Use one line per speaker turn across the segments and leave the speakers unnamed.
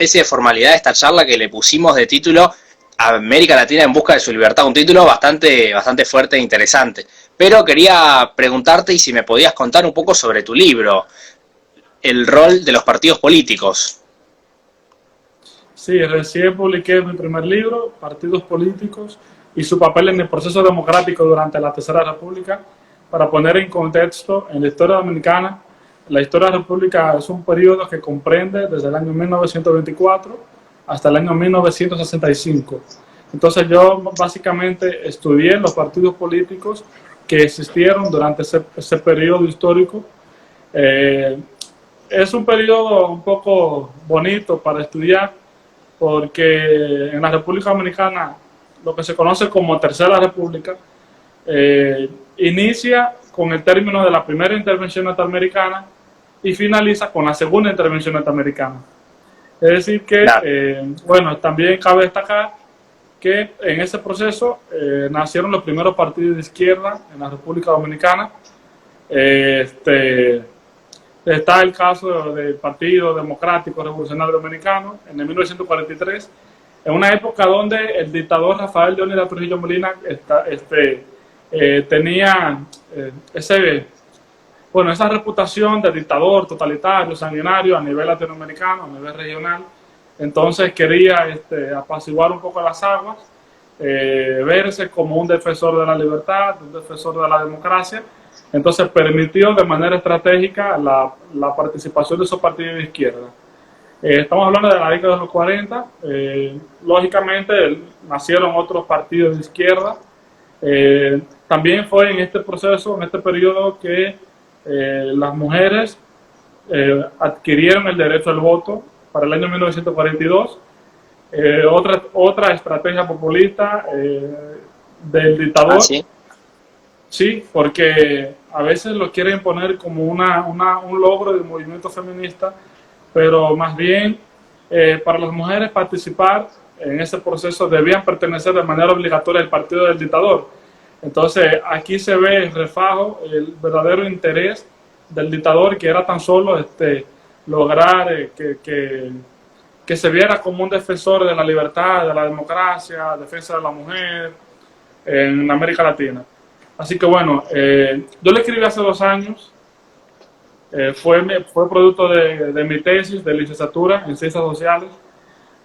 especie de formalidad de esta charla que le pusimos de título América Latina en busca de su libertad, un título bastante fuerte e interesante. Pero quería preguntarte y si me podías contar un poco sobre tu libro, el rol de los partidos políticos.
Sí, recién publiqué mi primer libro, Partidos Políticos y su papel en el proceso democrático durante la Tercera República. Para poner en contexto, en la historia dominicana, la historia de la República es un periodo que comprende desde el año 1924 hasta el año 1965. Entonces yo básicamente estudié los partidos políticos que existieron durante ese periodo histórico. Eh, es un periodo un poco bonito para estudiar porque en la República Dominicana, lo que se conoce como Tercera República, inicia con el término de la primera intervención norteamericana y finaliza con la segunda intervención norteamericana. Es decir que,
Claro.
bueno, también cabe destacar que en ese proceso nacieron los primeros partidos de izquierda en la República Dominicana. Está el caso del Partido Democrático Revolucionario Dominicano en el 1943, en una época donde el dictador Rafael Leónidas Trujillo Molina tenía esa reputación de dictador totalitario, sanguinario a nivel latinoamericano, a nivel regional. Entonces quería apaciguar un poco las aguas, verse como un defensor de la libertad, un defensor de la democracia. Entonces permitió de manera estratégica la participación de esos partidos de izquierda. Estamos hablando de la década de los 40. Lógicamente nacieron otros partidos de izquierda. También fue en este proceso, en este periodo, que las mujeres adquirieron el derecho al voto para el año 1942. Otra estrategia populista del dictador.
¿Ah, sí?
Sí, porque a veces lo quieren poner como un logro del movimiento feminista, pero más bien para las mujeres participar en ese proceso debían pertenecer de manera obligatoria al partido del dictador. Entonces aquí se ve el refajo, el verdadero interés del dictador, que era tan solo lograr que se viera como un defensor de la libertad, de la democracia, defensa de la mujer en América Latina. Así que bueno, yo le escribí hace 2 años, fue producto de mi tesis de licenciatura en Ciencias Sociales.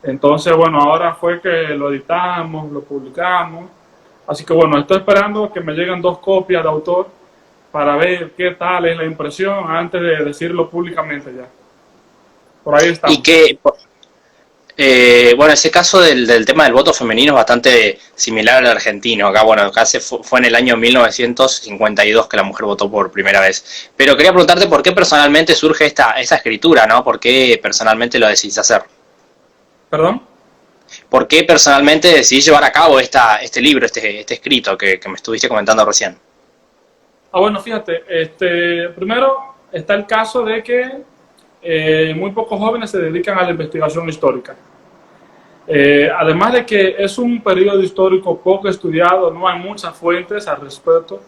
Entonces, bueno, ahora fue que lo editamos, lo publicamos. Así que bueno, estoy esperando que me lleguen 2 copias de autor para ver qué tal es la impresión antes de decirlo públicamente ya. Por ahí
Y
estamos.
que, bueno, ese caso del tema del voto femenino es bastante similar al argentino. Acá, bueno, acá fue en el año 1952 que la mujer votó por primera vez. Pero quería preguntarte por qué personalmente surge esta escritura, ¿no? ¿Por qué personalmente lo decidís hacer?
¿Perdón?
¿Por qué personalmente decidís llevar a cabo este libro, este escrito que me estuviste comentando recién?
Bueno, fíjate, primero está el caso de que muy pocos jóvenes se dedican a la investigación histórica. Además de que es un periodo histórico poco estudiado, no hay muchas fuentes al respecto.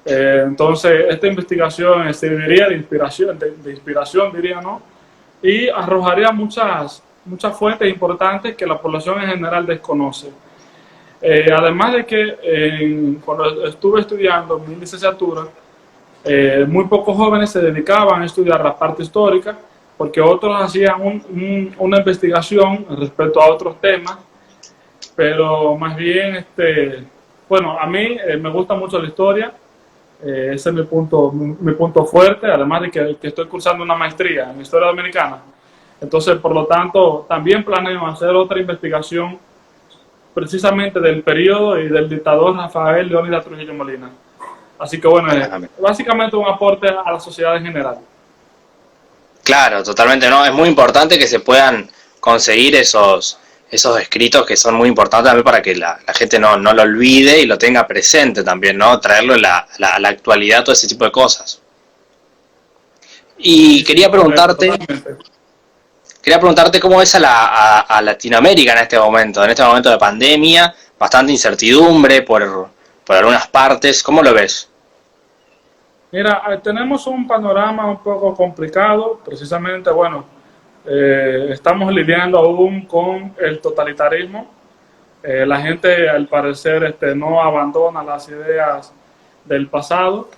Entonces, esta investigación serviría de inspiración, diría, ¿no? Y arrojaría muchas fuentes importantes que la población en general desconoce. Además de que cuando estuve estudiando mi licenciatura, muy pocos jóvenes se dedicaban a estudiar la parte histórica, porque otros hacían una investigación respecto a otros temas, pero más bien, bueno, a mí me gusta mucho la historia, ese es mi punto fuerte, además de que estoy cursando una maestría en historia dominicana. Entonces, por lo tanto, también planeo hacer otra investigación precisamente del periodo y del dictador Rafael Leónidas Trujillo Molina. Así que bueno, básicamente un aporte a la sociedad en general.
Claro, totalmente, ¿no? Es muy importante que se puedan conseguir esos escritos que son muy importantes también para que la gente no lo olvide y lo tenga presente también, ¿no? Traerlo en la actualidad, todo ese tipo de cosas. Y
Sí, sí, correcto, totalmente.
quería preguntarte cómo ves a Latinoamérica en este momento de pandemia, bastante incertidumbre por algunas partes, ¿cómo lo ves?
Mira, tenemos un panorama un poco complicado, precisamente, bueno, Estamos lidiando aún con el totalitarismo. La gente, al parecer, no abandona las ideas del pasado.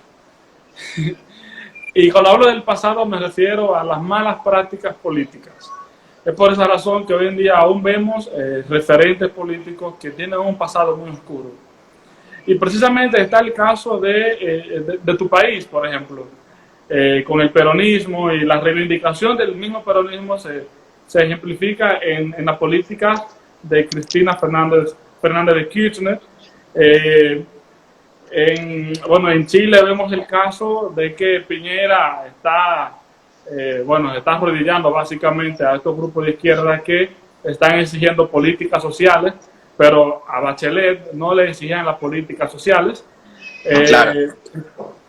Y cuando hablo del pasado me refiero a las malas prácticas políticas. Es por esa razón que hoy en día aún vemos referentes políticos que tienen un pasado muy oscuro. Y precisamente está el caso de tu país, por ejemplo, con el peronismo y la reivindicación del mismo peronismo se ejemplifica en la política de Cristina Fernández de Kirchner. En Chile vemos el caso de que Piñera está arrodillando básicamente a estos grupos de izquierda que están exigiendo políticas sociales, pero a Bachelet no le exigían las políticas sociales.
Claro.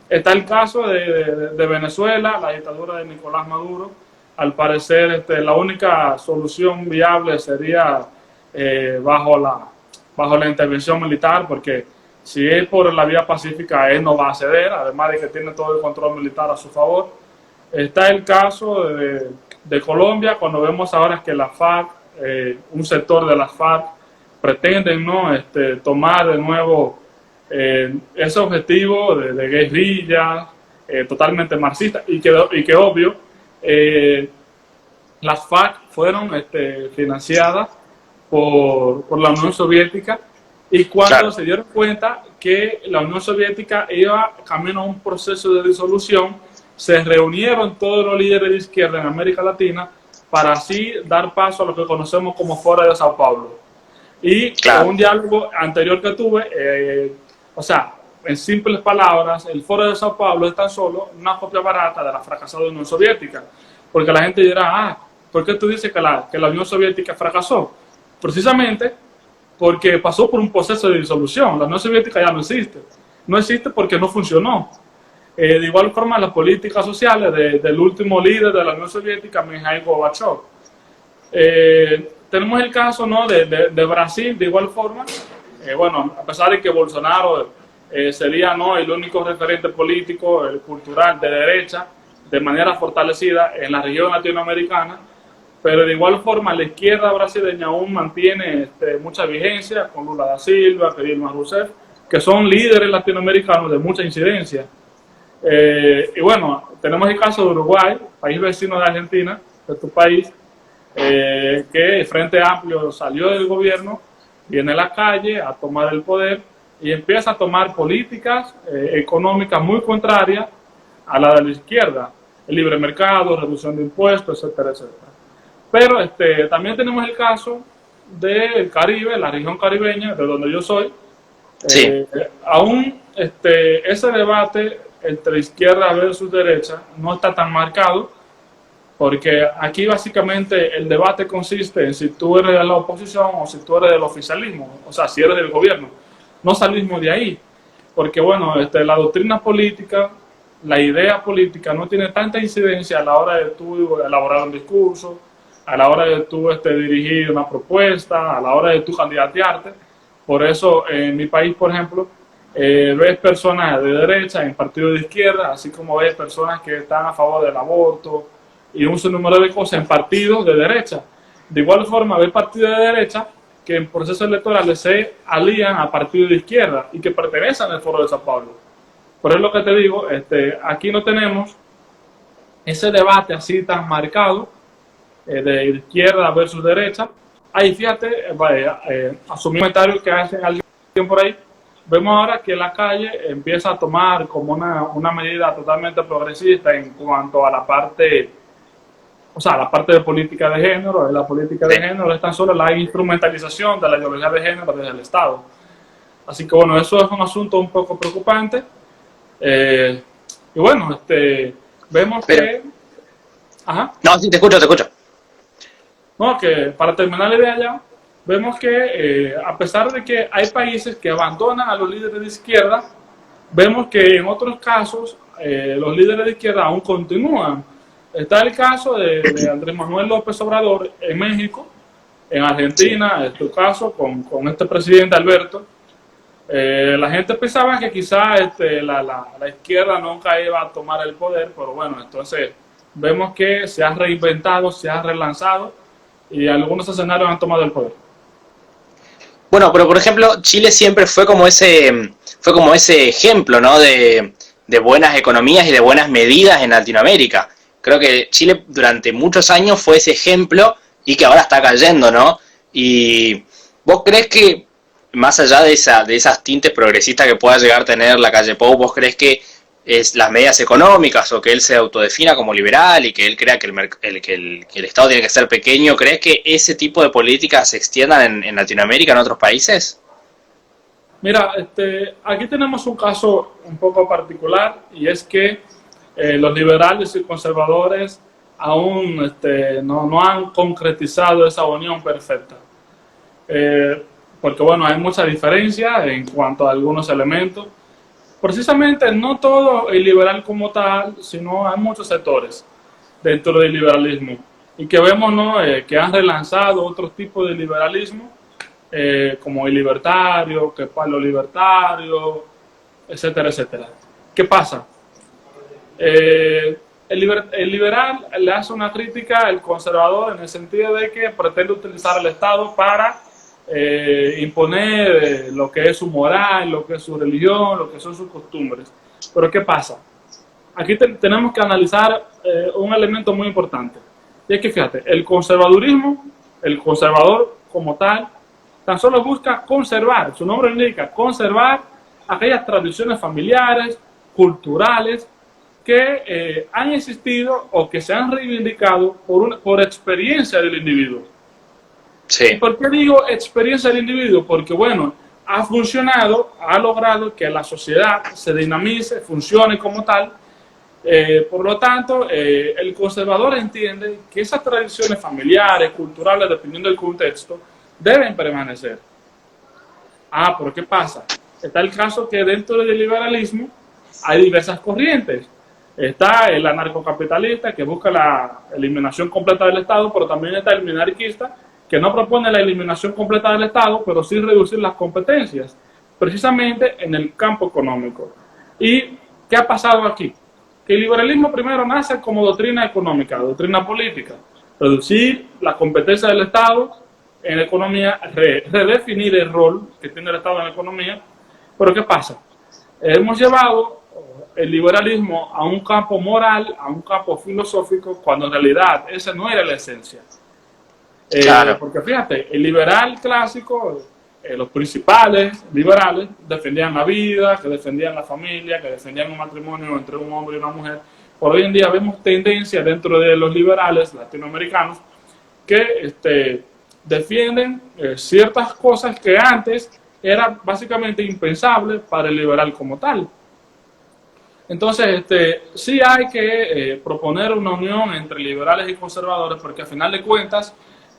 Está el caso de Venezuela, la dictadura de Nicolás Maduro. Al parecer, la única solución viable sería bajo la intervención militar, porque si es por la vía pacífica, él no va a ceder, además de que tiene todo el control militar a su favor. Está el caso de Colombia, cuando vemos ahora que la FARC, un sector de las FARC, pretenden tomar de nuevo ese objetivo de guerrilla totalmente marxista, y que obvio, las FARC fueron financiadas por la Unión Soviética, y cuando
Claro.
se dieron cuenta que la Unión Soviética iba camino a un proceso de disolución, se reunieron todos los líderes de izquierda en América Latina para así dar paso a lo que conocemos como Foro de Sao Paulo. Y
Claro.
un diálogo anterior que tuve, en simples palabras, el Foro de Sao Paulo es tan solo una copia barata de la fracasada Unión Soviética. Porque la gente dirá, ¿por qué tú dices que la Unión Soviética fracasó? Precisamente porque pasó por un proceso de disolución. La Unión Soviética ya no existe. No existe porque no funcionó. De igual forma, las políticas sociales del último líder de la Unión Soviética, Mikhail Gorbachev. Tenemos el caso, ¿no?, de Brasil, de igual forma. A pesar de que Bolsonaro sería, ¿no?, el único referente político, cultural de derecha, de manera fortalecida en la región latinoamericana, pero de igual forma la izquierda brasileña aún mantiene mucha vigencia con Lula da Silva, Dilma Rousseff, que son líderes latinoamericanos de mucha incidencia. Tenemos el caso de Uruguay, país vecino de Argentina, de tu país, que el Frente Amplio salió del gobierno, viene a la calle a tomar el poder y empieza a tomar políticas económicas muy contrarias a la de la izquierda, el libre mercado, reducción de impuestos, etcétera, etcétera. Pero también tenemos el caso del Caribe, la región caribeña, de donde yo soy.
Sí.
Aún ese debate entre izquierda versus derecha no está tan marcado, porque aquí básicamente el debate consiste en si tú eres de la oposición o si tú eres del oficialismo, o sea, si eres del gobierno. No salimos de ahí, porque la doctrina política, la idea política no tiene tanta incidencia a la hora de tú elaborar un discurso, a la hora de tú dirigir una propuesta, a la hora de tú candidatearte. Por eso en mi país, por ejemplo, ves personas de derecha en partidos de izquierda, así como ves personas que están a favor del aborto y un sinnúmero de cosas en partidos de derecha. De igual forma, ves partidos de derecha que en procesos electorales se alían a partidos de izquierda y que pertenecen al Foro de Sao Paulo. Por eso lo que te digo, aquí no tenemos ese debate así tan marcado de izquierda versus derecha. Ahí fíjate, asumir comentarios que hacen alguien por ahí. Vemos ahora que la calle empieza a tomar como una medida totalmente progresista en cuanto a la parte, la parte de política de género. La política de género es tan solo la instrumentalización de la ideología de género desde el Estado. Así que eso es un asunto un poco preocupante. Vemos que... Ajá.
No, sí, te escucho.
No, que para terminar la idea ya, vemos que a pesar de que hay países que abandonan a los líderes de izquierda, vemos que en otros casos los líderes de izquierda aún continúan. Está el caso de Andrés Manuel López Obrador en México, en Argentina, en tu caso, con este presidente Alberto. La gente pensaba que quizá la izquierda nunca iba a tomar el poder, pero entonces vemos que se ha reinventado, se ha relanzado y algunos escenarios han tomado el poder.
Bueno, pero por ejemplo, Chile siempre fue como ese ejemplo, ¿no? De buenas economías y de buenas medidas en Latinoamérica. Creo que Chile durante muchos años fue ese ejemplo y que ahora está cayendo, ¿no? Y vos crees que, más allá de esas tintes progresistas que pueda llegar a tener la calle Pou, vos crees que es las medidas económicas o que él se autodefina como liberal y que él crea que que el Estado tiene que ser pequeño, ¿crees que ese tipo de políticas se extiendan en Latinoamérica, en otros países?
Mira, aquí tenemos un caso un poco particular y es que los liberales y conservadores aún no han concretizado esa unión perfecta. Porque bueno, hay mucha diferencia en cuanto a algunos elementos. Precisamente no todo el liberal como tal, sino hay muchos sectores dentro del liberalismo y que vemos, ¿no? Que han relanzado otros tipos de liberalismo, como el libertario, que es palo libertario, etcétera, etcétera. ¿Qué pasa? El liberal le hace una crítica al conservador en el sentido de que pretende utilizar el Estado para imponer lo que es su moral, lo que es su religión, lo que son sus costumbres. Pero ¿qué pasa? Aquí tenemos que analizar un elemento muy importante. Y es que fíjate, el conservadurismo, el conservador como tal, tan solo busca conservar, su nombre indica, conservar aquellas tradiciones familiares, culturales, que han existido o que se han reivindicado por experiencia del individuo.
Sí.
¿Por qué digo experiencia del individuo? Porque, bueno, ha funcionado, ha logrado que la sociedad se dinamice, funcione como tal. Por lo tanto, el conservador entiende que esas tradiciones familiares, culturales, dependiendo del contexto, deben permanecer. ¿Pero qué pasa? Está el caso que dentro del liberalismo hay diversas corrientes. Está el anarcocapitalista que busca la eliminación completa del Estado, pero también está el minarquista que no propone la eliminación completa del Estado, pero sí reducir las competencias, precisamente en el campo económico. ¿Y qué ha pasado aquí? Que el liberalismo primero nace como doctrina económica, doctrina política, reducir la competencia del Estado en la economía, redefinir el rol que tiene el Estado en la economía. Pero ¿qué pasa? Hemos llevado el liberalismo a un campo moral, a un campo filosófico, cuando en realidad esa no era la esencia.
Claro.
Porque fíjate, el liberal clásico, los principales liberales defendían la vida, que defendían la familia, que defendían un matrimonio entre un hombre y una mujer. Por hoy en día vemos tendencias dentro de los liberales latinoamericanos que defienden ciertas cosas que antes era básicamente impensable para el liberal como tal. Entonces, sí hay que proponer una unión entre liberales y conservadores, porque al final de cuentas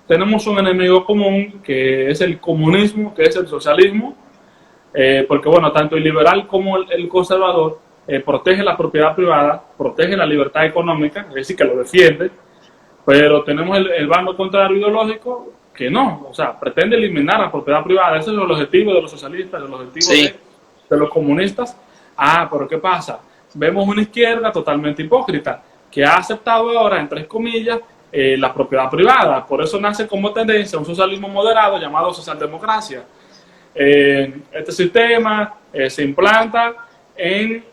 tenemos un enemigo común que es el comunismo, que es el socialismo, porque bueno, tanto el liberal como el conservador protege la propiedad privada, protege la libertad económica, es decir, que lo defiende, pero tenemos el bando contrario ideológico que no, o sea, pretende eliminar la propiedad privada. Ese es el objetivo de los socialistas, el objetivo
Sí.
de los comunistas. Pero ¿qué pasa? Vemos una izquierda totalmente hipócrita que ha aceptado ahora, entre comillas, la propiedad privada. Por eso nace como tendencia un socialismo moderado llamado socialdemocracia. Este sistema se implanta en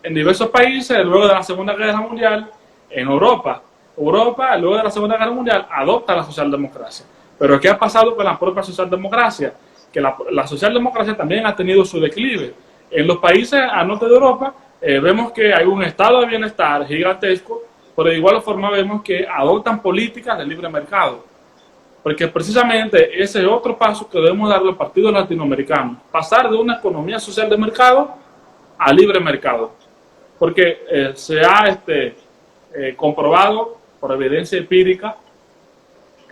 diversos países luego de la Segunda Guerra Mundial. En Europa, luego de la Segunda Guerra Mundial, adopta la socialdemocracia. Pero ¿qué ha pasado con la propia socialdemocracia? Que la socialdemocracia también ha tenido su declive. En los países al norte de Europa vemos que hay un estado de bienestar gigantesco, pero de igual forma vemos que adoptan políticas de libre mercado. Porque precisamente ese es otro paso que debemos dar los partidos latinoamericanos. Pasar de una economía social de mercado a libre mercado. Porque se ha comprobado por evidencia empírica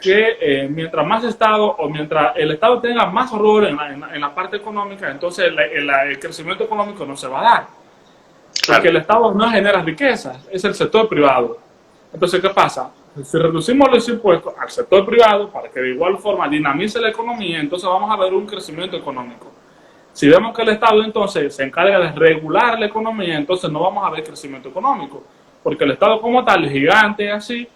que mientras más Estado o mientras el Estado tenga más rol en la parte económica, entonces el crecimiento económico no se va a dar. Porque el Estado no genera riquezas, es el sector privado. Entonces, ¿qué pasa? Si reducimos los impuestos al sector privado para que de igual forma dinamice la economía, entonces vamos a ver un crecimiento económico. Si vemos que el Estado entonces se encarga de regular la economía, entonces no vamos a ver crecimiento económico. porque el Estado como tal, gigante así,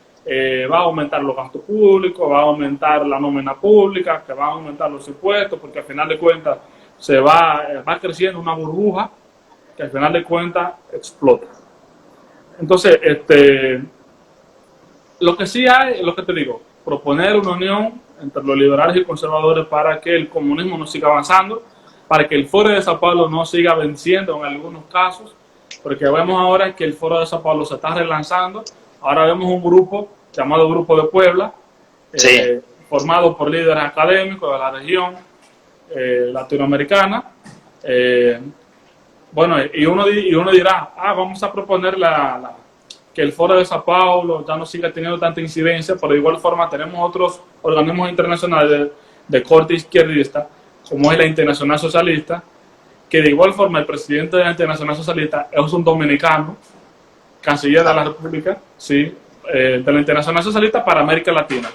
va a aumentar los gastos públicos, va a aumentar la nómina pública, que va a aumentar los impuestos, porque al final de cuentas va creciendo una burbuja que al final de cuentas explota. Entonces, lo que sí hay, lo que te digo, proponer una unión entre los liberales y conservadores para que el comunismo no siga avanzando, para que el Foro de Sao Paulo no siga venciendo en algunos casos, porque vemos ahora que el Foro de Sao Paulo se está relanzando. Ahora vemos un grupo llamado Grupo de Puebla,
Sí.
formado por líderes académicos de la región latinoamericana. Bueno, y uno dirá, vamos a proponer que el Foro de Sao Paulo ya no siga teniendo tanta incidencia, pero de igual forma tenemos otros organismos internacionales de corte izquierdista, como es la Internacional Socialista, que de igual forma el presidente de la Internacional Socialista es un dominicano, canciller de la República, sí, de la Internacional Socialista para América Latina.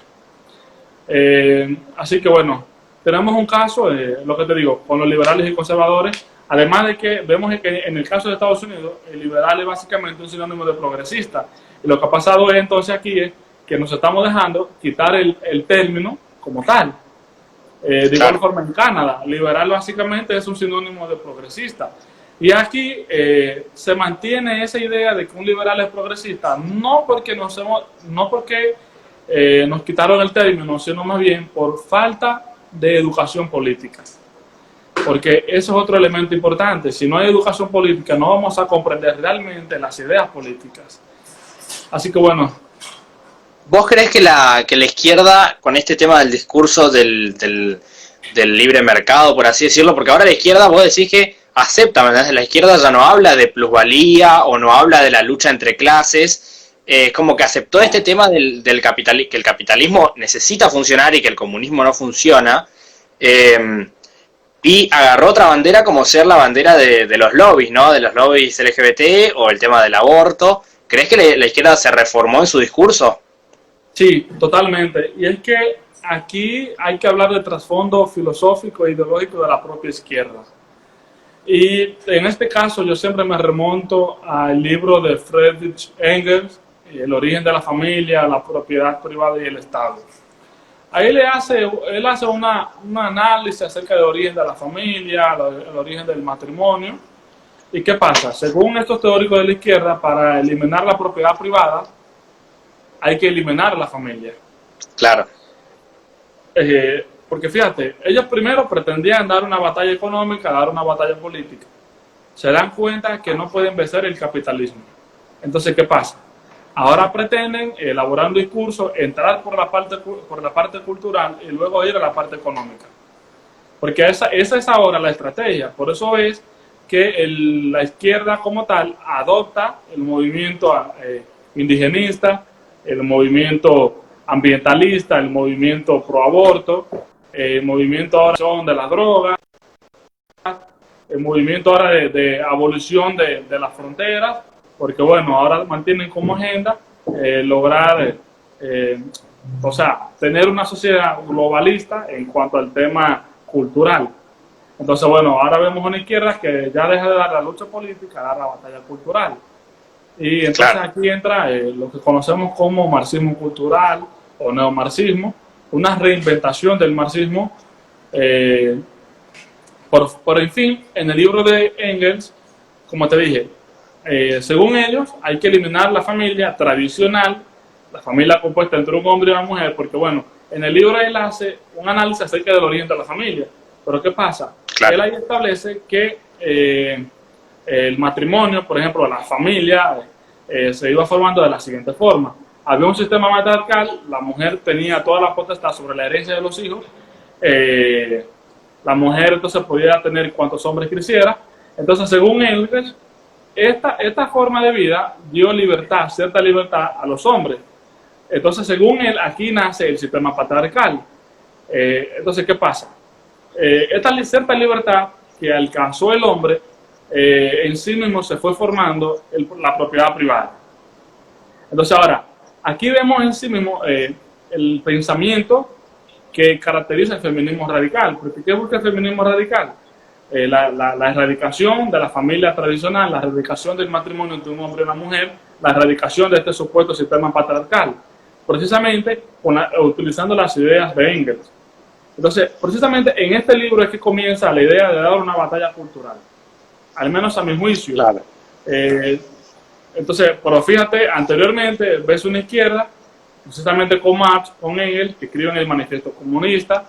Así que bueno, tenemos un caso, lo que te digo, con los liberales y conservadores, además de que vemos que en el caso de Estados Unidos, el liberal es básicamente un sinónimo de progresista. Y lo que ha pasado es, entonces aquí es que nos estamos dejando quitar el término como tal. De igual forma en Canadá, liberal básicamente es un sinónimo de progresista. Y aquí se mantiene esa idea de que un liberal es progresista, no porque nos quitaron el término, sino más bien por falta de educación política. Porque eso es otro elemento importante. Si no hay educación política, no vamos a comprender realmente las ideas políticas. Así que bueno.
¿Vos creés que la izquierda, con este tema del discurso del libre mercado, por así decirlo, porque ahora la izquierda, vos decís que acepta, ¿verdad? La izquierda ya no habla de plusvalía o no habla de la lucha entre clases, como que aceptó este tema del capitalismo, que el capitalismo necesita funcionar y que el comunismo no funciona, y agarró otra bandera como ser la bandera de los lobbies, ¿no? De los lobbies LGBT o el tema del aborto. ¿Crees que la izquierda se reformó en su discurso?
Sí, totalmente. Y es que aquí hay que hablar de trasfondo filosófico e ideológico de la propia izquierda. Y en este caso yo siempre me remonto al libro de Friedrich Engels, El origen de la familia, la propiedad privada y el Estado. Ahí él hace un análisis acerca del origen de la familia, el origen del matrimonio. ¿Y qué pasa? Según estos teóricos de la izquierda, para eliminar la propiedad privada, hay que eliminar la familia.
Claro.
Porque fíjate, ellos primero pretendían dar una batalla económica, dar una batalla política. Se dan cuenta que no pueden vencer el capitalismo. Entonces, ¿qué pasa? Ahora pretenden elaborar un discurso, entrar por la parte cultural y luego ir a la parte económica. Porque esa es ahora la estrategia. Por eso es que la izquierda como tal adopta el movimiento indigenista, el movimiento ambientalista, el movimiento pro aborto, el movimiento ahora de las drogas, el movimiento ahora de abolición de las fronteras, porque bueno, ahora mantienen como agenda lograr, tener una sociedad globalista en cuanto al tema cultural. Entonces bueno, ahora vemos una izquierda que ya deja de dar la lucha política, dar la batalla cultural. Y entonces aquí entra lo que conocemos como marxismo cultural o neomarxismo, una reinventación del marxismo. Por en fin, en el libro de Engels, como te dije, según ellos hay que eliminar la familia tradicional, la familia compuesta entre un hombre y una mujer, porque bueno, en el libro él hace un análisis acerca del origen de la familia. Pero ¿qué pasa? Claro. Él ahí establece que el matrimonio, por ejemplo, la familia, se iba formando de la siguiente forma. Había un sistema matriarcal, la mujer tenía toda la potestad sobre la herencia de los hijos, la mujer entonces podía tener cuantos hombres quisiera. Entonces, según él, esta forma de vida dio libertad, cierta libertad a los hombres. Entonces, según él, aquí nace el sistema patriarcal. Entonces, ¿qué pasa? Esta cierta libertad que alcanzó el hombre, en sí mismo se fue formando la propiedad privada. Entonces ahora, aquí vemos en sí mismo el pensamiento que caracteriza el feminismo radical. Porque ¿qué busca el feminismo radical? La erradicación de la familia tradicional, la erradicación del matrimonio entre un hombre y una mujer, la erradicación de este supuesto sistema patriarcal, precisamente utilizando las ideas de Engels. Entonces, precisamente en este libro es que comienza la idea de dar una batalla cultural, al menos a mi juicio.
Claro.
Entonces, pero fíjate, anteriormente ves una izquierda, precisamente con Marx, con Engels, que escriben el Manifiesto Comunista,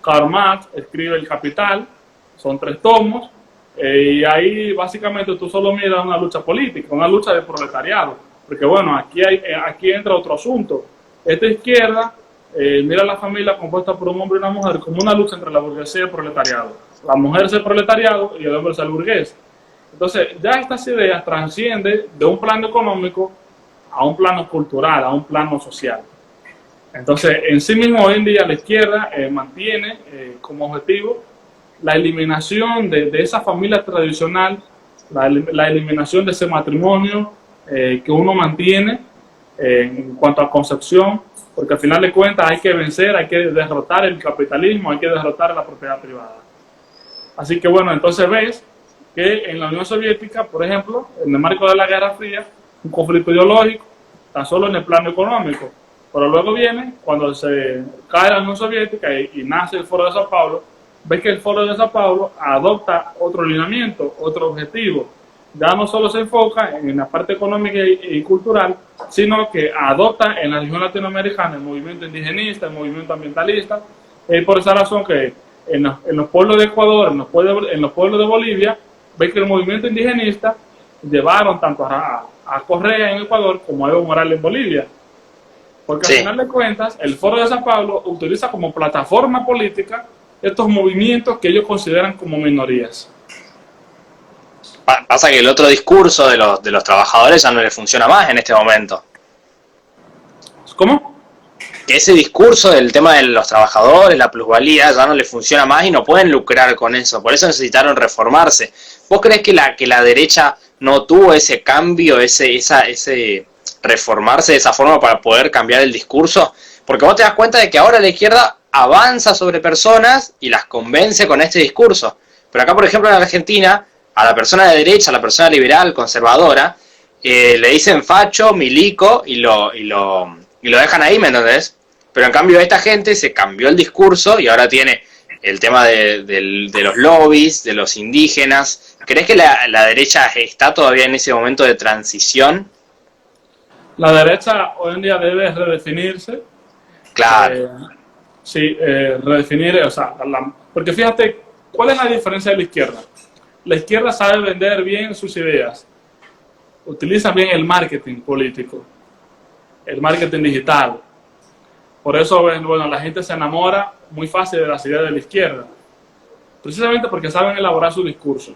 Karl Marx escribe El Capital, son 3 tomos, y ahí básicamente tú solo miras una lucha política, una lucha de proletariado, porque bueno, aquí entra otro asunto. Esta izquierda mira a la familia compuesta por un hombre y una mujer como una lucha entre la burguesía y el proletariado. La mujer es el proletariado y el hombre es el burgués. Entonces, ya estas ideas trascienden de un plano económico a un plano cultural, a un plano social. Entonces, en sí mismo, hoy en día la izquierda mantiene como objetivo la eliminación de esa familia tradicional, la eliminación de ese matrimonio que uno mantiene en cuanto a concepción, porque al final de cuentas hay que vencer, hay que derrotar el capitalismo, hay que derrotar la propiedad privada. Así que bueno, entonces ves que en la Unión Soviética, por ejemplo, en el marco de la Guerra Fría, un conflicto ideológico, tan solo en el plano económico, pero luego viene, cuando se cae la Unión Soviética y nace el Foro de Sao Paulo, ves que el Foro de Sao Paulo adopta otro lineamiento, otro objetivo. Ya no solo se enfoca en la parte económica y cultural, sino que adopta en la región latinoamericana el movimiento indigenista, el movimiento ambientalista. Es por esa razón que en los pueblos de Ecuador, en los pueblos de Bolivia, ves que el movimiento indigenista llevaron tanto a Correa en Ecuador como a Evo Morales en Bolivia. Porque al final de cuentas, el Foro de Sao Paulo utiliza como plataforma política estos movimientos que ellos consideran como minorías.
Pasa que el otro discurso de los trabajadores ya no le funciona más en este momento.
¿Cómo?
Que ese discurso del tema de los trabajadores, la plusvalía, ya no le funciona más y no pueden lucrar con eso. Por eso necesitaron reformarse. ¿Vos creés que la derecha no tuvo ese cambio, ese reformarse de esa forma para poder cambiar el discurso? Porque vos te das cuenta de que ahora la izquierda avanza sobre personas y las convence con este discurso. Pero acá, por ejemplo, en Argentina, a la persona de derecha, a la persona liberal, conservadora, le dicen facho, milico y lo dejan ahí, ¿me entendés? Pero en cambio esta gente se cambió el discurso y ahora tiene el tema de los lobbies, de los indígenas. ¿Crees que la derecha está todavía en ese momento de transición?
La derecha hoy en día debe redefinirse.
Claro.
Sí, redefinir, o sea, porque fíjate, ¿cuál es la diferencia de la izquierda? La izquierda sabe vender bien sus ideas, utiliza bien el marketing político, el marketing digital. Por eso, bueno, la gente se enamora muy fácil de las ideas de la izquierda, precisamente porque saben elaborar su discurso.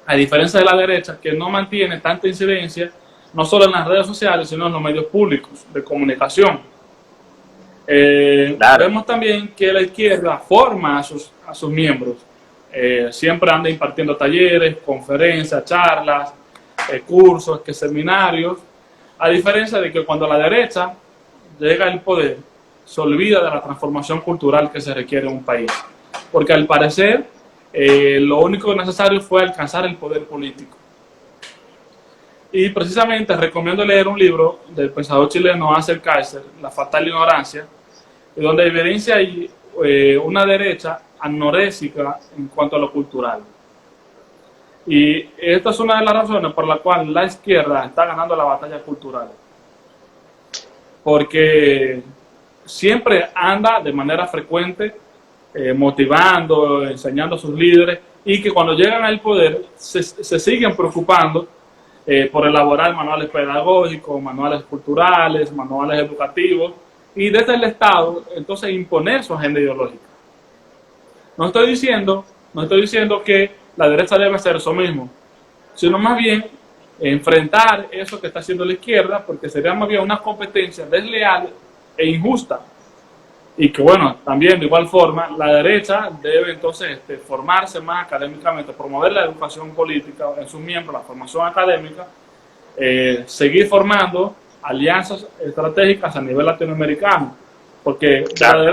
A diferencia de la derecha, que no mantiene tanta incidencia, no solo en las redes sociales, sino en los medios públicos de comunicación.
Claro.
Vemos también que la izquierda forma a sus miembros. Siempre anda impartiendo talleres, conferencias, charlas, cursos, seminarios, a diferencia de que cuando la derecha llega al poder, se olvida de la transformación cultural que se requiere en un país. Porque al parecer, lo único necesario fue alcanzar el poder político. Y precisamente recomiendo leer un libro del pensador chileno Ansel Kaiser, La fatal ignorancia, donde evidencia ahí una derecha anorésica en cuanto a lo cultural. Y esta es una de las razones por las cuales la izquierda está ganando la batalla cultural. Porque siempre anda de manera frecuente motivando, enseñando a sus líderes, y que cuando llegan al poder se siguen preocupando por elaborar manuales pedagógicos, manuales culturales, manuales educativos, y desde el Estado entonces imponer su agenda ideológica. No estoy diciendo que la derecha debe hacer eso mismo, sino más bien enfrentar eso que está haciendo la izquierda, porque sería más bien una competencia desleal e injusta. Y que bueno, también de igual forma, la derecha debe entonces formarse más académicamente, promover la educación política en sus miembros, la formación académica, seguir formando alianzas estratégicas a nivel latinoamericano, porque
Claro.
de la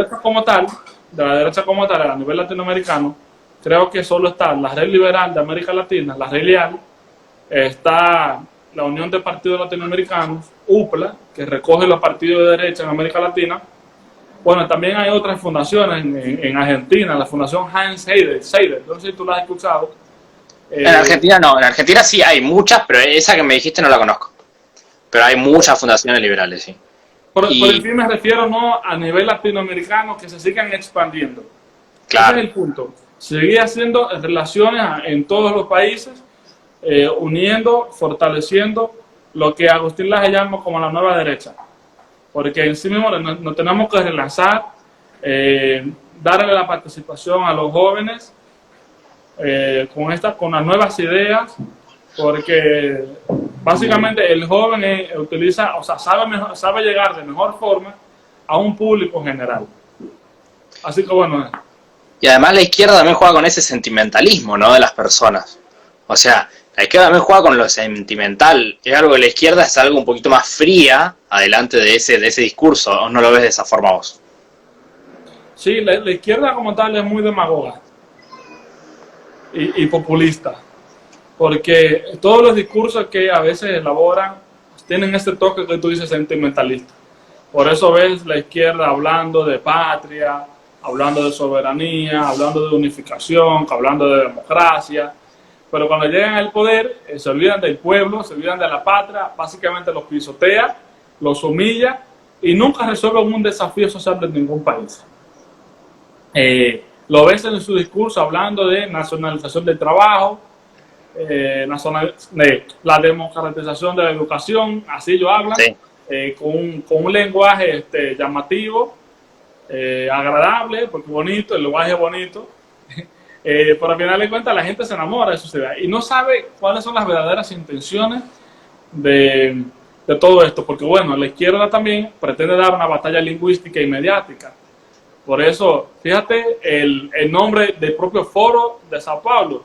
derecha como tal a nivel latinoamericano, creo que solo está la red liberal de América Latina, la red leal, está la Unión de Partidos Latinoamericanos, UPLA, que recoge los partidos de derecha en América Latina. Bueno, también hay otras fundaciones en Argentina, la Fundación Hans Seider, no sé si tú la has escuchado.
En Argentina no, en Argentina sí hay muchas, pero esa que me dijiste no la conozco. Pero hay muchas fundaciones liberales, sí.
Por el fin me refiero no a nivel latinoamericano, que se sigan expandiendo.
Claro.
Ese es el punto. Seguir haciendo relaciones en todos los países, uniendo, fortaleciendo lo que Agustín Laje llama como la nueva derecha. Porque en sí mismo nos tenemos que relanzar, darle la participación a los jóvenes con las nuevas ideas, porque básicamente el joven utiliza, o sea, sabe llegar de mejor forma a un público general. Así que bueno.
Y además la izquierda también juega con ese sentimentalismo, ¿no? De las personas. O sea, la izquierda también juega con lo sentimental. Es algo que la izquierda es algo un poquito más fría adelante de ese discurso. ¿O no lo ves de esa forma vos?
Sí, la izquierda como tal es muy demagoga y populista. Porque todos los discursos que a veces elaboran tienen ese toque que tú dices sentimentalista. Por eso ves la izquierda hablando de patria, hablando de soberanía, hablando de unificación, hablando de democracia. Pero cuando llegan al poder, se olvidan del pueblo, se olvidan de la patria, básicamente los pisotea, los humilla y nunca resuelven un desafío social de ningún país. Lo ves en su discurso hablando de nacionalización del trabajo, la democratización de la educación, así ellos hablan, sí. Con un lenguaje llamativo, agradable, porque bonito, el lenguaje es bonito, pero al final de cuentas la gente se enamora de su idea y no sabe cuáles son las verdaderas intenciones de todo esto, porque bueno, la izquierda también pretende dar una batalla lingüística y mediática. Por eso, fíjate el nombre del propio Foro de Sao Paulo,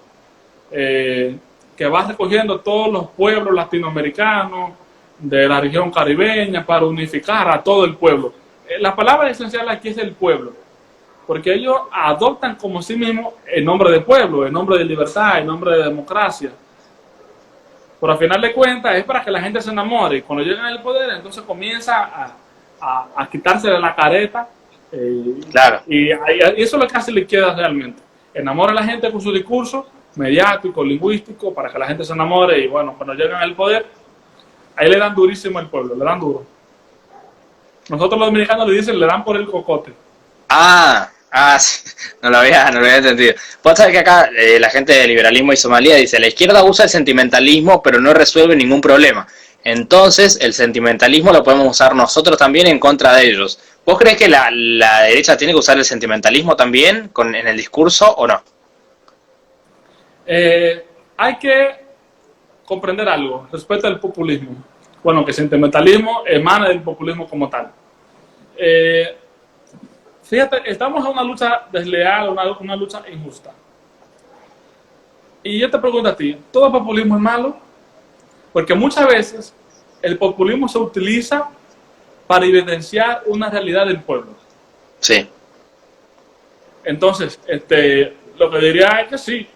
que va recogiendo todos los pueblos latinoamericanos de la región caribeña para unificar a todo el pueblo. La palabra esencial aquí es el pueblo, porque ellos adoptan como sí mismos el nombre de pueblo, el nombre de libertad, el nombre de democracia. Pero al final de cuentas es para que la gente se enamore y cuando llegan al poder entonces comienza a quitarse de la careta.
Claro.
Y eso es lo que hace la izquierda realmente. Enamora a la gente con su discurso mediático, lingüístico, para que la gente se enamore y bueno, cuando llegan al poder, ahí le dan durísimo al pueblo, le dan duro. Nosotros los dominicanos le dicen, le dan por el cocote.
Sí. No lo había entendido. Vos sabés que acá la gente de liberalismo y Somalia dice, la izquierda usa el sentimentalismo pero no resuelve ningún problema. Entonces el sentimentalismo lo podemos usar nosotros también en contra de ellos. ¿Vos crees que la derecha tiene que usar el sentimentalismo también en el discurso o no?
Hay que comprender algo respecto al populismo. Bueno, que el sentimentalismo emana del populismo como tal. Fíjate, estamos en una lucha desleal, una lucha injusta. Y yo te pregunto a ti, ¿todo populismo es malo? Porque muchas veces el populismo se utiliza para evidenciar una realidad del pueblo.
Sí.
Entonces, lo que diría es que sí.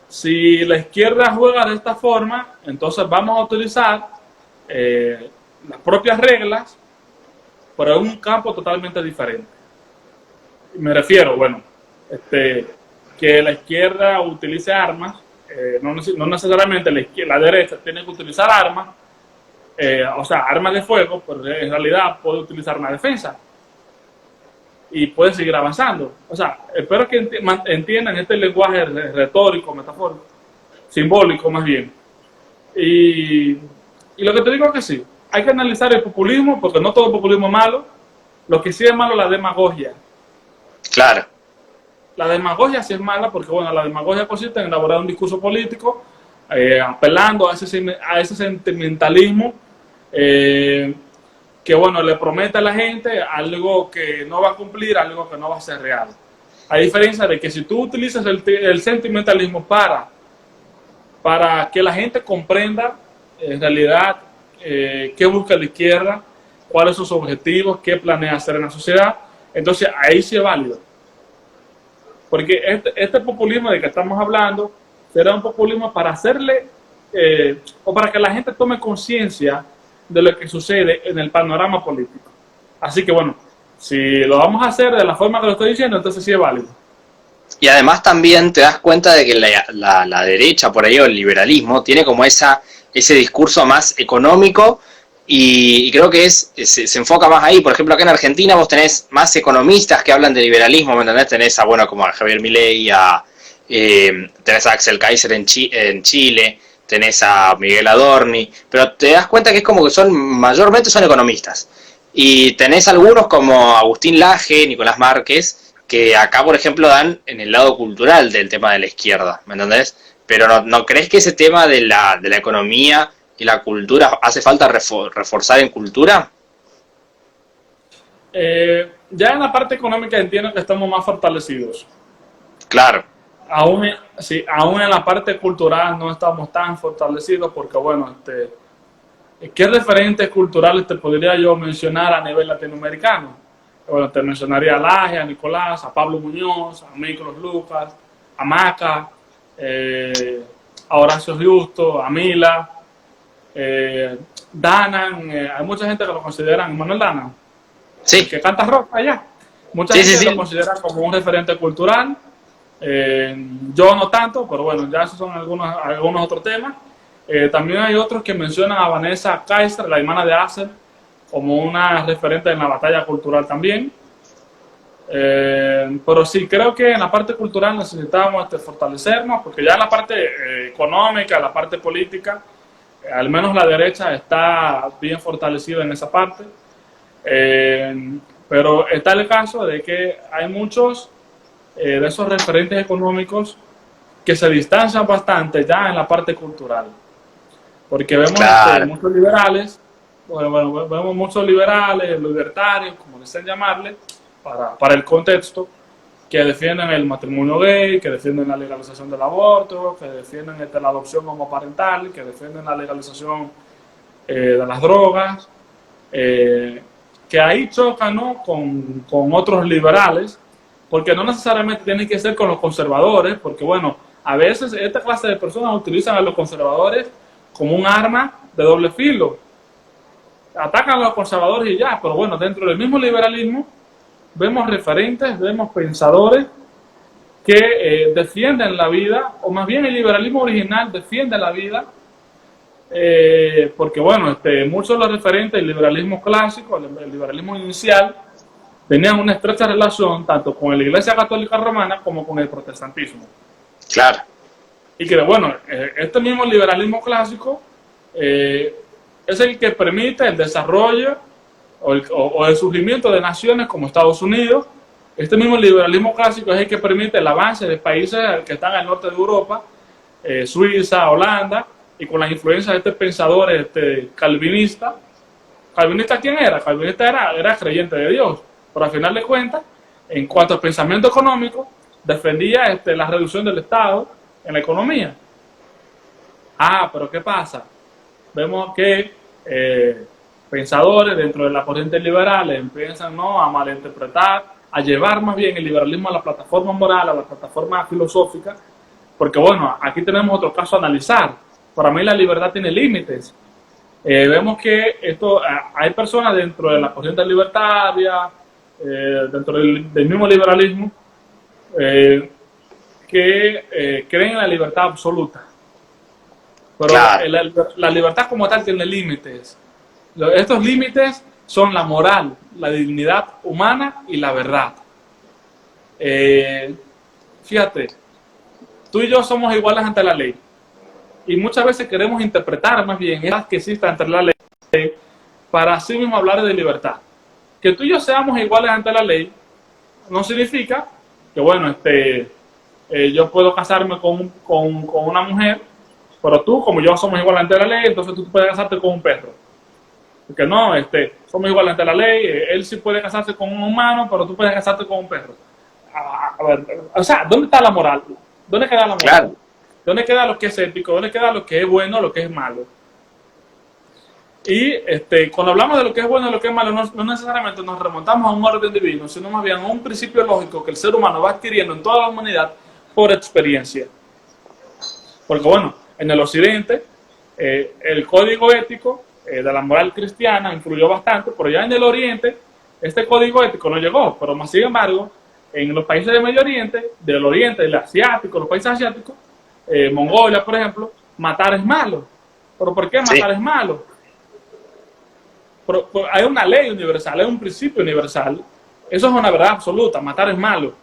Si la izquierda juega de esta forma, entonces vamos a utilizar las propias reglas, pero en un campo totalmente diferente. Me refiero, bueno, que la izquierda utilice armas, no necesariamente la derecha tiene que utilizar armas, o sea, armas de fuego, pero en realidad puede utilizar una defensa y puede seguir avanzando. O sea, espero que entiendan este lenguaje retórico, metafórico, simbólico más bien. Y lo que te digo es que sí, hay que analizar el populismo, porque no todo populismo es malo. Lo que sí es malo es la demagogia.
Claro.
La demagogia sí es mala porque, bueno, la demagogia consiste en elaborar un discurso político apelando a ese sentimentalismo que, bueno, le promete a la gente algo que no va a cumplir, algo que no va a ser real. A diferencia de que si tú utilizas el sentimentalismo para que la gente comprenda en realidad qué busca la izquierda, cuáles son sus objetivos, qué planea hacer en la sociedad, entonces ahí sí es válido. Porque este populismo de que estamos hablando será un populismo para hacerle, o para que la gente tome conciencia de lo que sucede en el panorama político. Así que bueno, si lo vamos a hacer de la forma que lo estoy diciendo, entonces sí es válido.
Y además también te das cuenta de que la derecha, por ahí, o el liberalismo, tiene como ese discurso más económico y creo que se enfoca más ahí. Por ejemplo, acá en Argentina vos tenés más economistas que hablan de liberalismo, ¿me entendés? Tenés a, bueno, como a Javier Milei, tenés a Axel Kaiser en Chile, tenés a Miguel Adorni, pero te das cuenta que es como que mayormente son economistas. Y tenés algunos como Agustín Laje, Nicolás Márquez, que acá, por ejemplo, dan en el lado cultural del tema de la izquierda, ¿me entendés? Pero ¿no crees que ese tema de la economía y la cultura hace falta reforzar en cultura?
Ya en la parte económica entiendo que estamos más fortalecidos.
Claro.
Aún, sí, aún en la parte cultural no estamos tan fortalecidos porque, bueno, ¿qué referentes culturales te podría yo mencionar a nivel latinoamericano? Bueno, te mencionaría a Laje, a Nicolás, a Pablo Muñoz, a Mícolas Lucas, a Maca, a Horacio Justo, a Mila, Danan, hay mucha gente que lo consideran, Manuel Danan,
Sí.
que canta rock allá. Mucha
Sí,
gente
sí,
lo
sí.
considera como un referente cultural. Yo no tanto, pero bueno, ya esos son algunos otros temas. También hay otros que mencionan a Vanessa Kaiser, la hermana de Axel, como una referente en la batalla cultural también. Pero sí, creo que en la parte cultural necesitamos fortalecernos, porque ya en la parte económica, la parte política, al menos la derecha está bien fortalecida en esa parte. Pero está el caso de que hay muchos de esos referentes económicos que se distancian bastante ya en la parte cultural. Porque vemos
Claro.
muchos liberales, bueno, vemos muchos liberales, libertarios, como deseen llamarle, para el contexto, que defienden el matrimonio gay, que defienden la legalización del aborto, que defienden la adopción homoparental, que defienden la legalización de las drogas, que ahí chocan, ¿no?, con otros liberales, porque no necesariamente tienen que ser con los conservadores, porque bueno, a veces esta clase de personas utilizan a los conservadores como un arma de doble filo. Atacan a los conservadores y ya, pero bueno, dentro del mismo liberalismo vemos referentes, vemos pensadores que defienden la vida, o más bien el liberalismo original defiende la vida, porque bueno, muchos de los referentes del liberalismo clásico, el liberalismo inicial, tenían una estrecha relación tanto con la Iglesia Católica Romana como con el protestantismo.
Claro.
Y que bueno, este mismo liberalismo clásico es el que permite el desarrollo o el surgimiento de naciones como Estados Unidos. Este mismo liberalismo clásico es el que permite el avance de países que están al norte de Europa, Suiza, Holanda, y con la influencia de este pensador calvinista. ¿Calvinista quién era? Calvinista era creyente de Dios, pero al final de cuentas, en cuanto al pensamiento económico, defendía la reducción del Estado en la economía. Pero ¿qué pasa? Vemos que pensadores dentro de la corriente liberal empiezan, ¿no?, a malinterpretar, a llevar más bien el liberalismo a la plataforma moral, a la plataforma filosófica, porque bueno, aquí tenemos otro caso a analizar. Para mí la libertad tiene límites. Vemos que hay personas dentro de la corriente libertaria, dentro del mismo liberalismo, que creen en la libertad absoluta. Pero
Claro.
la libertad como tal tiene límites. Estos límites son la moral, la dignidad humana y la verdad. Fíjate, tú y yo somos iguales ante la ley. Y muchas veces queremos interpretar más bien esas que existen ante la ley para así mismo hablar de libertad. Que tú y yo seamos iguales ante la ley no significa que, bueno, yo puedo casarme con una mujer, pero tú, como yo somos iguales ante la ley, entonces tú puedes casarte con un perro. Porque no, somos iguales ante la ley, él sí puede casarse con un humano, pero tú puedes casarte con un perro. A ver, o sea, ¿dónde está la moral? ¿Dónde queda la moral?
Claro.
¿Dónde queda lo que es ético? ¿Dónde queda lo que es bueno, lo que es malo? Y cuando hablamos de lo que es bueno y lo que es malo, no necesariamente nos remontamos a un orden divino, sino más bien a un principio lógico que el ser humano va adquiriendo en toda la humanidad por experiencia. Porque bueno, en el occidente el código ético de la moral cristiana influyó bastante, pero ya en el oriente este código ético no llegó, pero más sin embargo, en los países del Medio Oriente, del Oriente, del Asiático, los países asiáticos, Mongolia, por ejemplo, matar es malo. ¿Pero por qué matar es malo? Hay una ley universal, hay un principio universal. Eso es una verdad absoluta, matar es malo.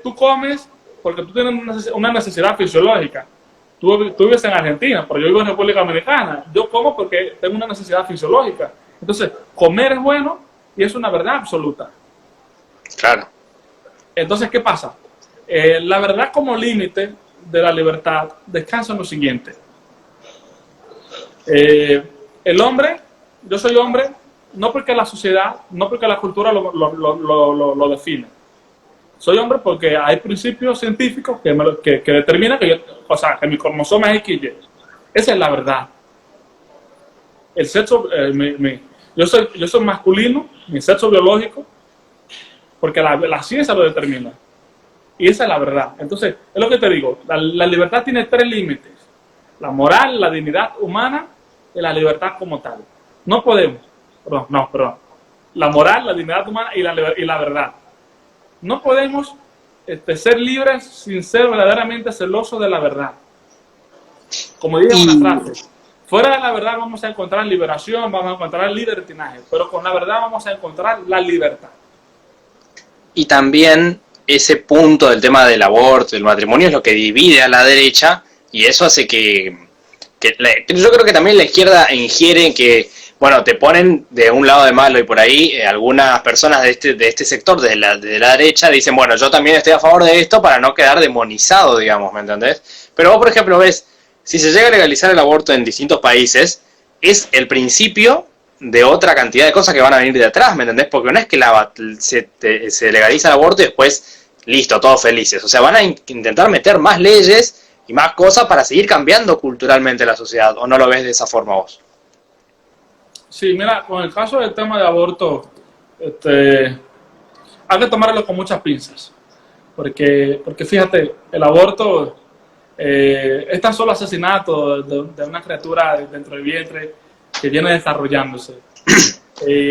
Tú comes porque tú tienes una necesidad fisiológica. Tú vives en Argentina, pero yo vivo en República Dominicana. Yo como porque tengo una necesidad fisiológica. Entonces, comer es bueno y es una verdad absoluta.
Claro.
Entonces, ¿qué pasa? La verdad como límite de la libertad descansa en lo siguiente. El hombre, yo soy hombre, no porque la sociedad, no porque la cultura lo define. Soy hombre porque hay principios científicos que determinan que que mi cromosoma es XY. Esa es la verdad. El sexo, yo soy masculino, mi sexo biológico, porque la ciencia lo determina. Y esa es la verdad. Entonces, es lo que te digo, la libertad tiene 3 límites. La moral, la dignidad humana y la libertad como tal. No podemos, perdón. La moral, la dignidad humana y la verdad. No podemos ser libres sin ser verdaderamente celosos de la verdad. Como dije en una frase, fuera de la verdad vamos a encontrar liberación, vamos a encontrar libertinaje, pero con la verdad vamos a encontrar la libertad.
Y también ese punto del tema del aborto, del matrimonio, es lo que divide a la derecha, y eso hace que yo creo que también la izquierda ingiere que, bueno, te ponen de un lado de malo, y por ahí algunas personas de este sector, de la derecha, dicen, bueno, yo también estoy a favor de esto para no quedar demonizado, digamos, ¿me entendés? Pero vos, por ejemplo, ves, si se llega a legalizar el aborto en distintos países, es el principio de otra cantidad de cosas que van a venir de atrás, ¿me entendés? Porque no es que se legaliza el aborto y después, listo, todos felices. O sea, van a intentar meter más leyes y más cosas para seguir cambiando culturalmente la sociedad, ¿o no lo ves de esa forma vos?
Sí, mira, con el caso del tema de aborto, hay que tomarlo con muchas pinzas, porque fíjate, el aborto es tan solo asesinato de una criatura dentro del vientre que viene desarrollándose.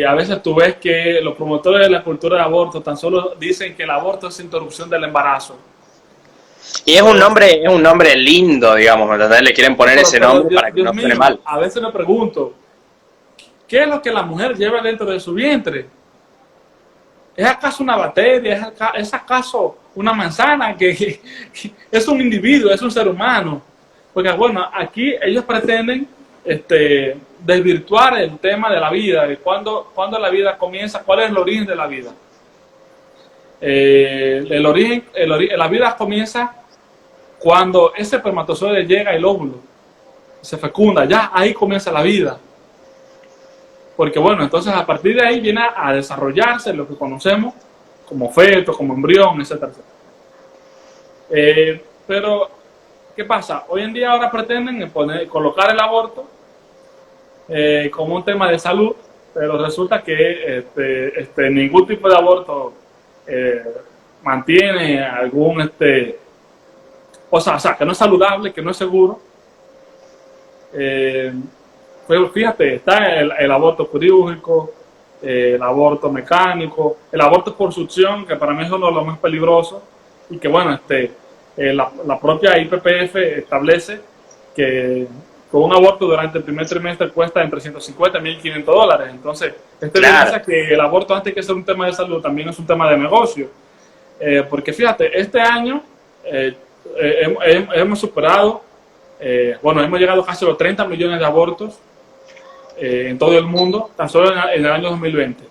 A veces tú ves que los promotores de la cultura de aborto tan solo dicen que el aborto es interrupción del embarazo.
Y es un nombre lindo, digamos, ¿me entendés? Le quieren poner ese nombre para que no suene mal.
A veces me pregunto, ¿qué es lo que la mujer lleva dentro de su vientre? ¿Es acaso una bacteria? ¿Es acaso una manzana? Que es un individuo, es un ser humano. Porque bueno, aquí ellos pretenden desvirtuar el tema de la vida, de cuándo la vida comienza, cuál es el origen de la vida. La vida comienza cuando ese espermatozoide llega al óvulo, se fecunda, ya ahí comienza la vida. Porque bueno, entonces a partir de ahí viene a desarrollarse lo que conocemos como feto, como embrión, etcétera, etcétera. Pero, ¿qué pasa? Hoy en día ahora pretenden colocar el aborto como un tema de salud, pero resulta que ningún tipo de aborto mantiene algún, o sea, que no es saludable, que no es seguro. Pero fíjate, está el aborto quirúrgico, el aborto mecánico, el aborto por succión, que para mí es uno de los más peligrosos, y que bueno, la propia IPPF establece que un aborto durante el primer trimestre cuesta entre $150 y $1.500. Entonces, evidencia que el aborto, antes que ser un tema de salud, también es un tema de negocio. Porque fíjate, este año hemos superado, hemos llegado casi a los 30 millones de abortos en todo el mundo, tan solo en el año 2020.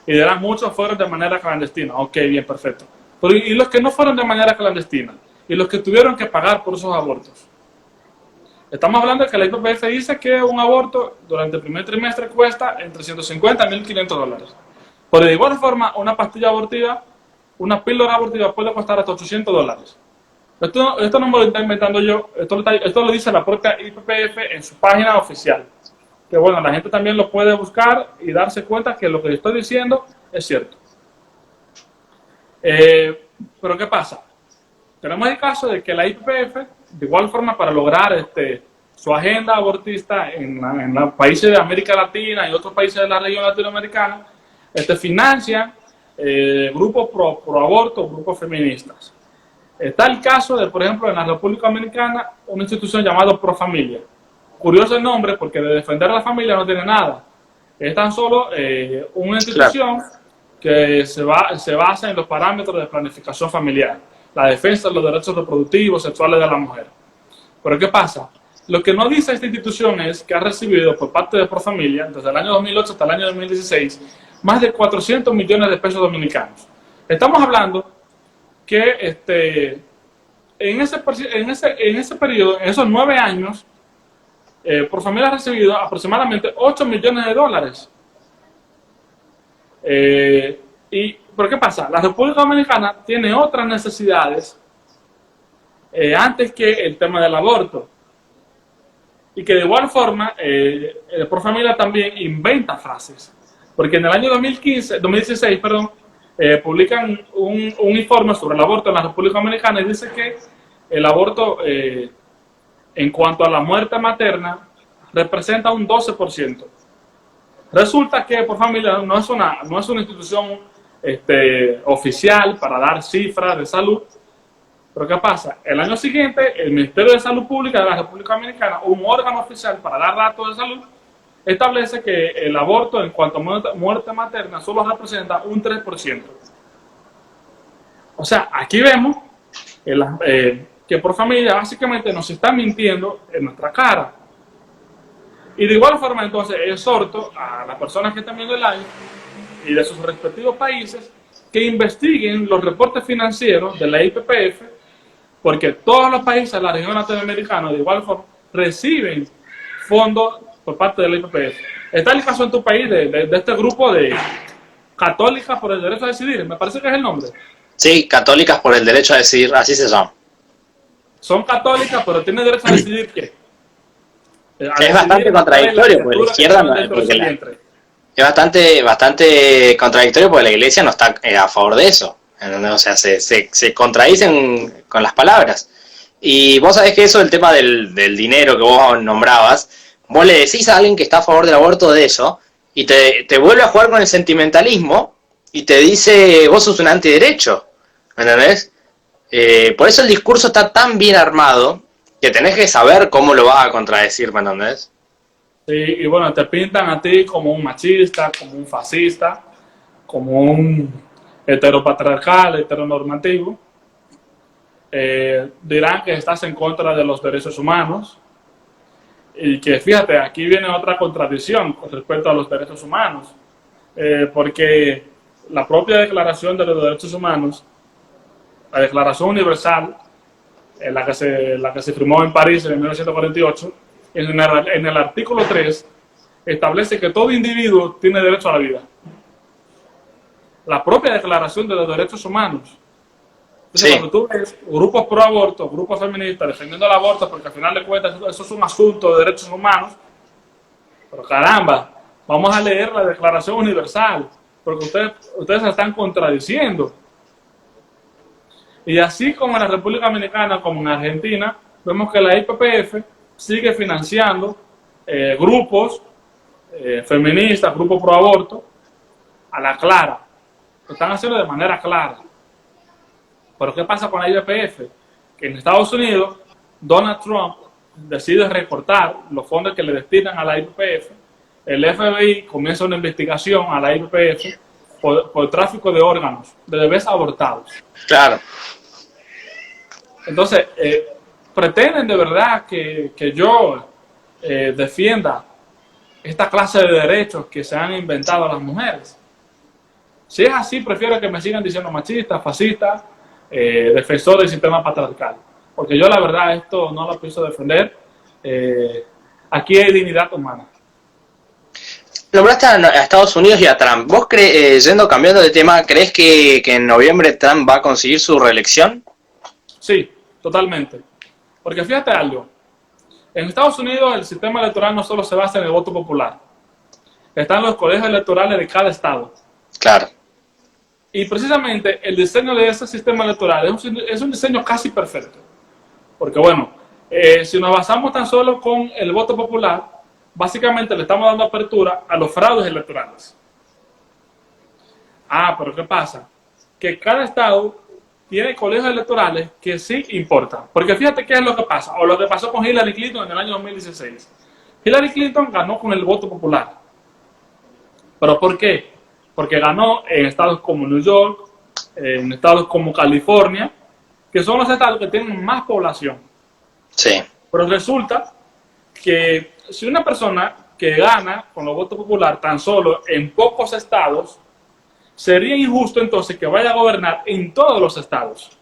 Y de las muchos fueron de manera clandestina. Ok, bien, perfecto. Pero ¿y los que no fueron de manera clandestina? ¿Y los que tuvieron que pagar por esos abortos? Estamos hablando de que la IPPF dice que un aborto durante el primer trimestre cuesta entre $150 y $1.500. Pero de igual forma, una pastilla abortiva, una píldora abortiva puede costar hasta $800. Esto no me lo estoy inventando yo, esto lo dice la propia IPPF en su página oficial. Que bueno, la gente también lo puede buscar y darse cuenta que lo que estoy diciendo es cierto. Pero ¿qué pasa? tenemos el caso de que la IPPF, de igual forma, para lograr su agenda abortista en los países de América Latina y otros países de la región latinoamericana, financia grupos pro aborto, grupos feministas. Está el caso de, por ejemplo, en la República Dominicana, una institución llamada Pro Familia. Curioso el nombre, porque de defender a la familia no tiene nada. Es tan solo una institución que se basa en los parámetros de planificación familiar, la defensa de los derechos reproductivos, sexuales de la mujer. Pero ¿qué pasa? Lo que no dice esta institución es que ha recibido por parte de Pro Familia, desde el año 2008 hasta el año 2016, más de 400 millones de pesos dominicanos. Estamos hablando que en ese periodo, en esos 9 años, Pro Familia ha recibido aproximadamente 8 millones de dólares. ¿Pero qué pasa? La República Dominicana tiene otras necesidades antes que el tema del aborto. Y que de igual forma, Pro Familia también inventa frases. Porque en el año 2016, publican un informe sobre el aborto en la República Dominicana y dice que el aborto, en cuanto a la muerte materna, representa un 12%. Resulta que Pro Familia no es una institución oficial para dar cifras de salud. Pero ¿qué pasa? El año siguiente, el Ministerio de Salud Pública de la República Dominicana, un órgano oficial para dar datos de salud, establece que el aborto en cuanto a muerte materna solo representa un 3%. O sea, aquí vemos que Pro Familia básicamente nos está mintiendo en nuestra cara. Y de igual forma, entonces, exhorto a las personas que están viendo el live y de sus respectivos países que investiguen los reportes financieros de la IPPF, porque todos los países de la región latinoamericana de igual forma reciben fondos por parte de la IPPF. Está el caso en tu país de este grupo de Católicas por el Derecho a Decidir, me parece que es el nombre.
Sí, Católicas por el Derecho a Decidir, así se llama.
Son católicas, pero tienen derecho a decidir qué.
Es bastante contradictorio, porque la izquierda no, es bastante contradictorio porque la iglesia no está a favor de eso. O sea, se contradicen con las palabras. Y vos sabés que eso, el tema del dinero que vos nombrabas, vos le decís a alguien que está a favor del aborto de eso, y te vuelve a jugar con el sentimentalismo, y te dice, vos sos un antiderecho, ¿me entendés? Por eso el discurso está tan bien armado, que tenés que saber cómo lo vas a contradecir, ¿me entendés?
Sí, y bueno, te pintan a ti como un machista, como un fascista, como un heteropatriarcal, heteronormativo. Dirán que estás en contra de los derechos humanos. Y que fíjate, aquí viene otra contradicción con respecto a los derechos humanos. Porque la propia Declaración de los Derechos Humanos, la Declaración Universal, la que se firmó en París en 1948, en el artículo 3 establece que todo individuo tiene derecho a la vida. La propia Declaración de los Derechos Humanos. Entonces, sí, cuando tú ves grupos pro aborto, grupos feministas defendiendo el aborto, porque al final de cuentas eso es un asunto de derechos humanos, pero caramba, vamos a leer la Declaración Universal, porque ustedes se están contradiciendo. Y así como en la República Dominicana, como en Argentina, vemos que la IPPF sigue financiando grupos feministas, grupos pro aborto, a la clara. Lo están haciendo de manera clara. Pero ¿qué pasa con la IPPF? Que en Estados Unidos, Donald Trump decide recortar los fondos que le destinan a la IPPF. El FBI comienza una investigación a la IPPF por tráfico de órganos, de bebés abortados.
Claro.
Entonces, pretenden de verdad que yo defienda esta clase de derechos que se han inventado a las mujeres. Si es así, prefiero que me sigan diciendo machista, fascista, defensor del sistema patriarcal. Porque yo la verdad esto no lo pienso defender. Aquí hay dignidad humana.
Nombraste a Estados Unidos y a Trump. ¿Vos cambiando de tema, crees que en noviembre Trump va a conseguir su reelección?
Sí, totalmente. Porque fíjate algo. En Estados Unidos el sistema electoral no solo se basa en el voto popular. Están los colegios electorales de cada estado.
Claro.
Y precisamente el diseño de ese sistema electoral es un diseño casi perfecto. Porque bueno, si nos basamos tan solo con el voto popular, básicamente le estamos dando apertura a los fraudes electorales. Ah, pero ¿qué pasa? Que cada estado tiene colegios electorales que sí importan. Porque fíjate qué es lo que pasa, o lo que pasó con Hillary Clinton en el año 2016. Hillary Clinton ganó con el voto popular. ¿Pero por qué? Porque ganó en estados como New York, en estados como California, que son los estados que tienen más población.
Sí.
Pero resulta que si una persona que gana con los votos populares tan solo en pocos estados, sería injusto entonces que vaya a gobernar en todos los estados.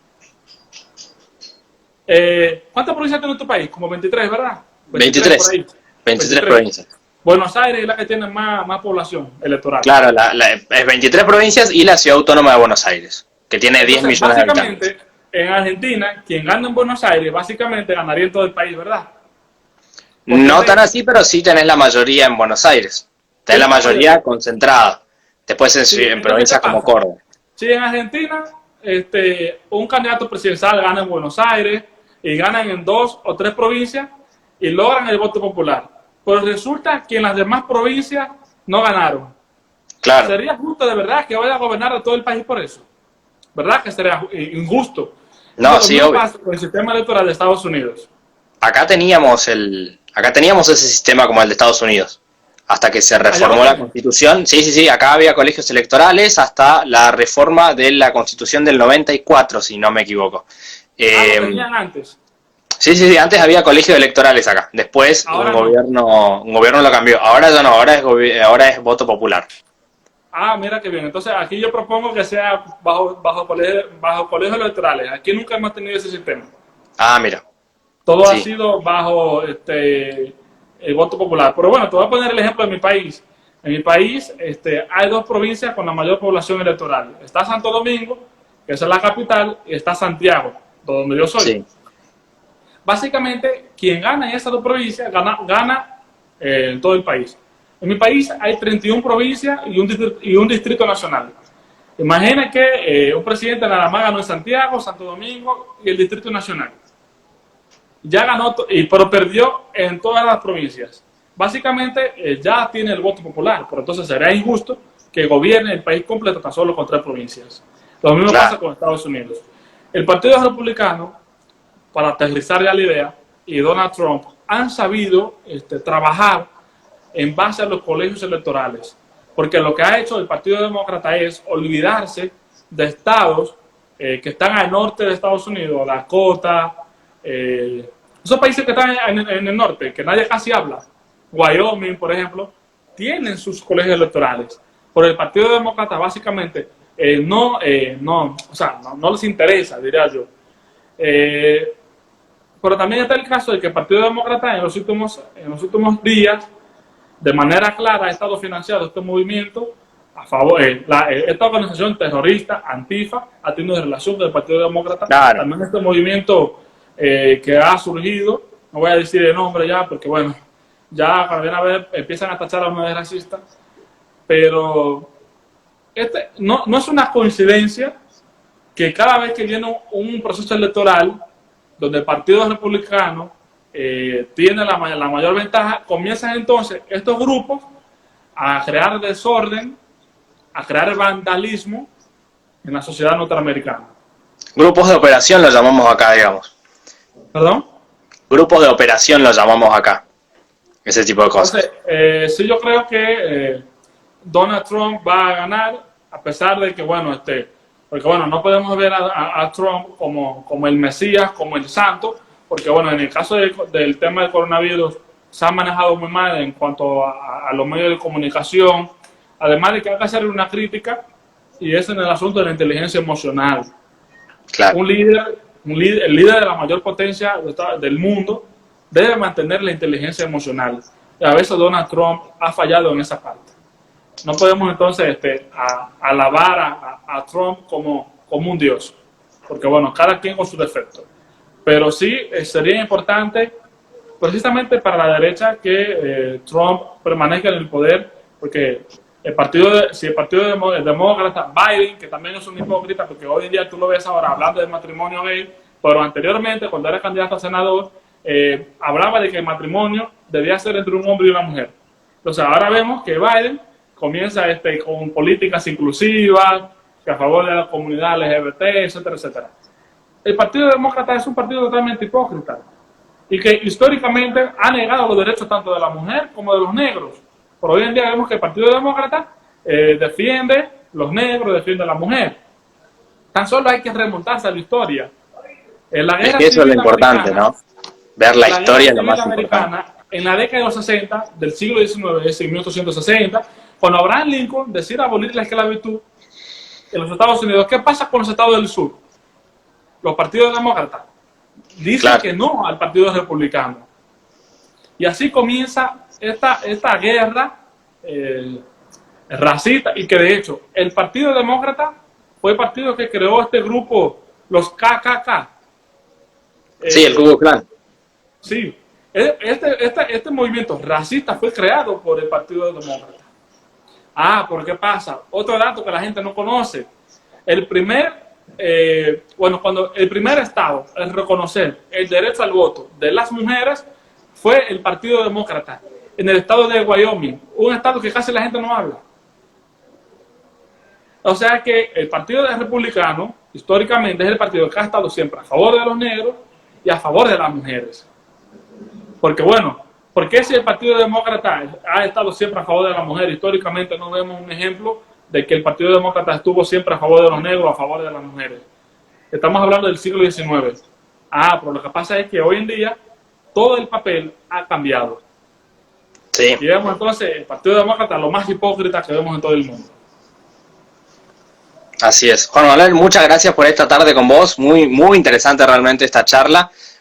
¿Cuántas provincias tiene tu país? Como 23, ¿verdad?
23
por ahí.
23 provincias.
Buenos Aires es la que tiene más población electoral.
Claro, es 23 provincias y la Ciudad Autónoma de Buenos Aires, que tiene 10
Entonces,
millones de habitantes.
básicamente, en Argentina, quien gana en Buenos Aires, básicamente ganaría en todo el país, ¿verdad? Porque
No tan así, pero sí tenés la mayoría en Buenos Aires. Tenés la mayoría concentrada. Después en provincias como Córdoba.
Sí, en Argentina, un candidato presidencial gana en Buenos Aires y ganan en 2 o 3 provincias y logran el voto popular. Pero resulta que en las demás provincias no ganaron.
Claro.
¿Sería justo de verdad que vaya a gobernar a todo el país por eso? ¿Verdad que sería injusto?
No, sí, obvio.
Pasa con el sistema electoral de Estados Unidos.
Acá teníamos ese sistema como el de Estados Unidos. Hasta que se reformó la Constitución. Sí, acá había colegios electorales hasta la reforma de la Constitución del 94, si no me equivoco.
¿Lo tenían antes?
Sí, antes había colegios electorales acá. Después un gobierno lo cambió. Ahora ya no, ahora es voto popular.
Ah, mira qué bien. Entonces aquí yo propongo que sea bajo colegios electorales. Aquí nunca hemos tenido ese sistema.
Ah, mira.
Todo ha sido bajo el voto popular. Pero bueno, te voy a poner el ejemplo de mi país. En mi país hay 2 provincias con la mayor población electoral. Está Santo Domingo, que es la capital, y está Santiago, donde yo soy.
Sí.
Básicamente, quien gana en esas 2 provincias, gana en todo el país. En mi país hay 31 provincias y un distrito nacional. Imagina que un presidente nada más ganó en Santiago, Santo Domingo y el Distrito Nacional. Ya ganó, pero perdió en todas las provincias. Básicamente ya tiene el voto popular, pero entonces sería injusto que gobierne el país completo tan solo con 3 provincias. Lo mismo pasa con Estados Unidos. El Partido Republicano, para aterrizar ya la idea, y Donald Trump han sabido trabajar en base a los colegios electorales, porque lo que ha hecho el Partido Demócrata es olvidarse de estados que están al norte de Estados Unidos, Dakota, esos países que están en el norte, que nadie casi habla, Wyoming, por ejemplo, tienen sus colegios electorales, pero el Partido Demócrata básicamente no les interesa, diría yo. Pero también está el caso de que el Partido Demócrata en los últimos días, de manera clara, ha estado financiando este movimiento a favor. Esta organización terrorista, Antifa, ha tenido relación con el Partido Demócrata. Claro. También este movimiento que ha surgido, no voy a decir el nombre ya, porque bueno, ya cuando vienen a ver empiezan a tachar a uno de racista, pero no es una coincidencia que cada vez que viene un proceso electoral donde el Partido Republicano tiene la mayor ventaja, comienzan entonces estos grupos a crear desorden, a crear vandalismo en la sociedad norteamericana.
Grupos de operación lo llamamos acá, digamos.
¿Perdón?
Grupos de operación lo llamamos acá. Ese tipo de cosas.
Entonces, sí, yo creo que Donald Trump va a ganar, a pesar de que, bueno, porque bueno, no podemos ver a Trump como el Mesías, como el santo, porque bueno, en el caso del tema del coronavirus se ha manejado muy mal en cuanto a los medios de comunicación, además de que hay que hacer una crítica, y es en el asunto de la inteligencia emocional. Claro. El líder de la mayor potencia del mundo debe mantener la inteligencia emocional, y a veces Donald Trump ha fallado en esa parte. No podemos entonces alabar a Trump como un dios, porque bueno, cada quien con su defecto. Pero sí sería importante, precisamente para la derecha, que Trump permanezca en el poder, porque Si el partido demócrata, Biden, que también es un hipócrita, porque hoy en día tú lo ves ahora hablando de matrimonio gay, pero anteriormente, cuando era candidato a senador, hablaba de que el matrimonio debía ser entre un hombre y una mujer. Entonces ahora vemos que Biden comienza con políticas inclusivas, que a favor de la comunidad LGBT, etcétera, etcétera. El Partido Demócrata es un partido totalmente hipócrita y que históricamente ha negado los derechos tanto de la mujer como de los negros. Pero hoy en día vemos que el Partido Demócrata defiende los negros, defiende a la mujer. Tan solo hay que remontarse a la historia. En la
Es
guerra
que eso es lo
civil
importante,
americana,
¿no? Ver la
la guerra
historia es lo
civil
más importante.
americana, en la década de los 60 del siglo XIX, en 1860, cuando Abraham Lincoln decide abolir la esclavitud en los Estados Unidos, ¿qué pasa con los estados del sur? Los partidos demócratas dicen
Claro.
que no al partido republicano. Y así comienza esta guerra racista, y que de hecho el Partido Demócrata fue el partido que creó este grupo, los KKK.
Sí, el Ku Klux Klan.
Sí, este movimiento racista fue creado por el Partido Demócrata. Ah, ¿por qué pasa? Otro dato que la gente no conoce. Cuando el primer estado en reconocer el derecho al voto de las mujeres fue el Partido Demócrata, en el estado de Wyoming, un estado que casi la gente no habla. O sea que el Partido Republicano, históricamente, es el partido que ha estado siempre a favor de los negros y a favor de las mujeres. Porque bueno, ¿por qué si el Partido Demócrata ha estado siempre a favor de la mujer? Históricamente no vemos un ejemplo de que el Partido Demócrata estuvo siempre a favor de los negros o a favor de las mujeres. Estamos hablando del siglo XIX. Pero lo que pasa es que hoy en día todo el papel ha cambiado.
Sí.
Y vemos entonces el Partido Demócrata lo más hipócrita que vemos en todo el mundo.
Así es. Juan Manuel, muchas gracias por esta tarde con vos. Muy, muy interesante realmente esta charla.